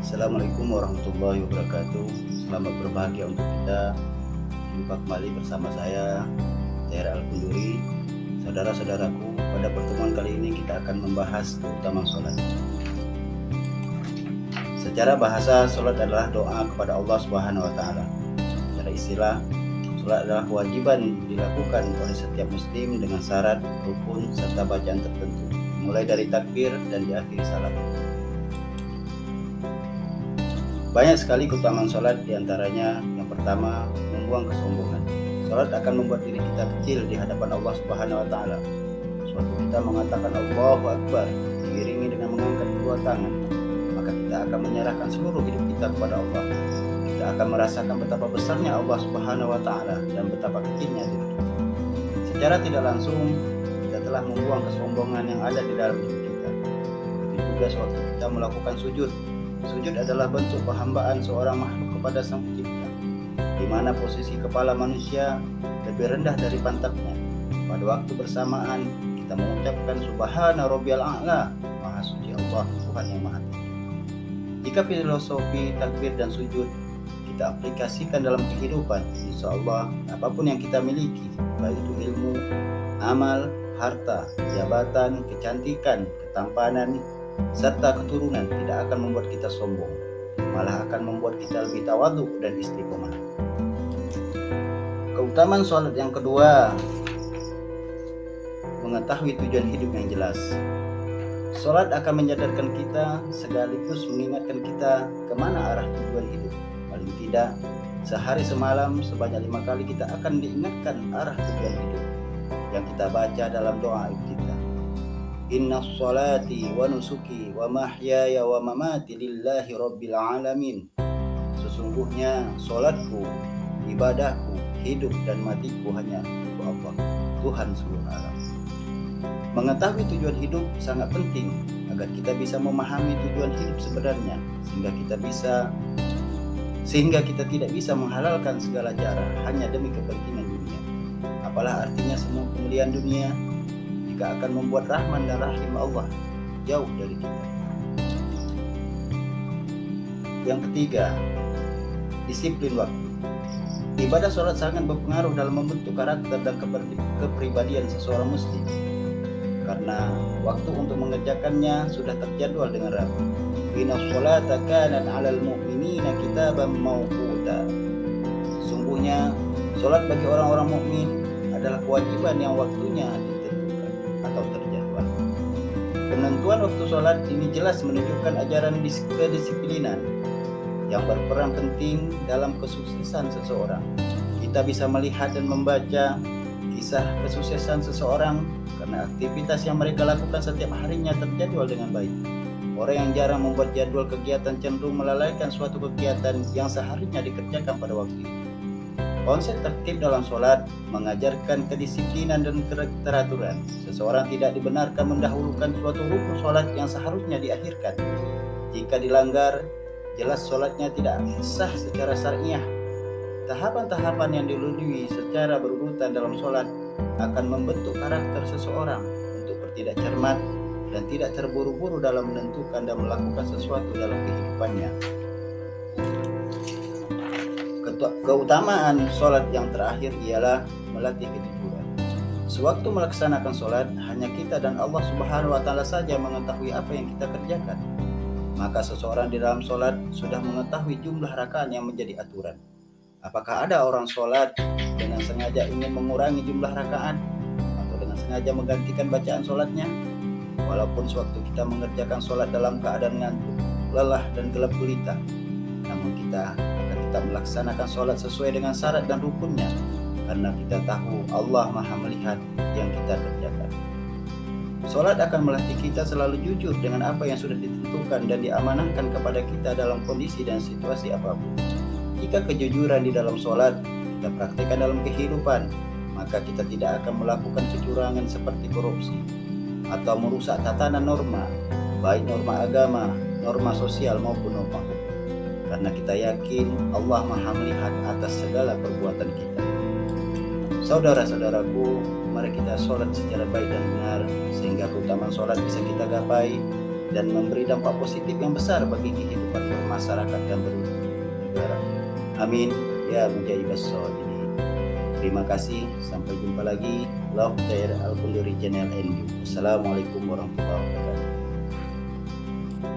Assalamualaikum warahmatullahi wabarakatuh. Selamat berbahagia untuk kita. Jumpa kembali bersama saya, Tera Al-Kunduri. Saudara-saudaraku, pada pertemuan kali ini kita akan membahas keutamaan sholat. Secara bahasa, sholat adalah doa kepada Allah Subhanahu wa Ta'ala. Secara istilah, sholat adalah kewajiban dilakukan oleh setiap muslim dengan syarat, rukun, serta bacaan tertentu, mulai dari takbir dan diakhiri salam. Banyak sekali keutamaan sholat, diantaranya yang pertama, membuang kesombongan. Sholat akan membuat diri kita kecil di hadapan Allah Subhanahu wa Ta'ala. Suatu kita mengatakan Allahu Akbar diiringi dengan mengangkat kedua tangan, maka kita akan menyerahkan seluruh hidup kita kepada Allah. Kita akan merasakan betapa besarnya Allah Subhanahu wa Ta'ala dan betapa kecilnya diri kita. Secara tidak langsung, kita telah membuang kesombongan yang ada di dalam diri kita. Itu juga sewaktu kita melakukan sujud. Sujud adalah bentuk penghambaan seorang makhluk kepada Sang Pencipta, di mana posisi kepala manusia lebih rendah dari pantatnya. Pada waktu bersamaan, kita mengucapkan Subhana Rabbiyal A'la, Maha Suci Allah, Tuhan yang Maha Tinggi. Jika filosofi takbir dan sujud kita aplikasikan dalam kehidupan, insya Allah apapun yang kita miliki, baik itu ilmu, amal, harta, jabatan, kecantikan, ketampanan, serta keturunan tidak akan membuat kita sombong, malah akan membuat kita lebih tawadhu dan istiqomah. Keutamaan sholat yang kedua, mengetahui tujuan hidup yang jelas. Sholat akan menyadarkan kita sekaligus mengingatkan kita kemana arah tujuan hidup. Paling tidak, sehari semalam sebanyak 5 kali kita akan diingatkan arah tujuan hidup yang kita baca dalam doa kita. Inna sholati wa nusuki wa mahyaya wa mamati lillahi rabbil alamin. Sesungguhnya sholatku, ibadahku, hidup dan matiku hanya untuk Allah, Tuhan seluruh alam. Mengetahui tujuan hidup sangat penting agar kita bisa memahami tujuan hidup sebenarnya, sehingga kita tidak bisa menghalalkan segala cara hanya demi kepentingan dunia. Apalah artinya semua kemuliaan dunia jika akan membuat rahman dan rahim Allah jauh dari kita. Yang ketiga, disiplin waktu. Ibadah sholat sangat berpengaruh dalam membentuk karakter dan kepribadian seseorang muslim, karena waktu untuk mengerjakannya sudah terjadwal dengan rapi. Inna sholata kanat 'alal mu'minina kitaban mawquta. Sesungguhnya sholat bagi orang-orang mukmin adalah kewajiban yang waktunya ditentukan atau terjadwal. Penentuan waktu sholat ini jelas menunjukkan ajaran kedisiplinan yang berperan penting dalam kesuksesan seseorang. Kita bisa melihat dan membaca kisah kesuksesan seseorang karena aktivitas yang mereka lakukan setiap harinya terjadwal dengan baik. Orang yang jarang membuat jadwal kegiatan cenderung melalaikan suatu kegiatan yang seharinya dikerjakan pada waktu itu. Konsep tertib dalam sholat mengajarkan kedisiplinan dan keteraturan. Seseorang tidak dibenarkan mendahulukan suatu rukun sholat yang seharusnya diakhirkan. Jika dilanggar, jelas sholatnya tidak sah secara syariah. Tahapan-tahapan yang dilalui secara berurutan dalam sholat akan membentuk karakter seseorang untuk bertindak cermat dan tidak terburu-buru dalam menentukan dan melakukan sesuatu dalam kehidupannya. Keutamaan sholat yang terakhir ialah melatih kejujuran. Sewaktu melaksanakan sholat, hanya kita dan Allah Subhanahu wa Ta'ala saja mengetahui apa yang kita kerjakan. Maka seseorang di dalam sholat sudah mengetahui jumlah rakaat yang menjadi aturan. Apakah ada orang sholat dengan sengaja ingin mengurangi jumlah rakaat atau dengan sengaja menggantikan bacaan sholatnya? Walaupun sewaktu kita mengerjakan sholat dalam keadaan ngantuk, lelah dan gelap gulita, namun kita akan tetap melaksanakan sholat sesuai dengan syarat dan rukunnya, karena kita tahu Allah Maha melihat yang kita kerjakan. Sholat akan melatih kita selalu jujur dengan apa yang sudah ditentukan dan diamanahkan kepada kita dalam kondisi dan situasi apapun. Jika kejujuran di dalam sholat kita praktikkan dalam kehidupan, maka kita tidak akan melakukan kecurangan seperti korupsi atau merusak tatanan norma, baik norma agama, norma sosial maupun norma hukum. Karena kita yakin Allah Maha melihat atas segala perbuatan kita. Saudara-saudaraku, mari kita sholat secara baik dan benar, sehingga keutamaan sholat bisa kita gapai dan memberi dampak positif yang besar bagi kehidupan bermasyarakat dan bernegara. Amin ya mujahid as-solihin. Terima kasih, sampai jumpa lagi. Love, Care, Al-Kunduri Channel NU. Assalamualaikum warahmatullahi wabarakatuh.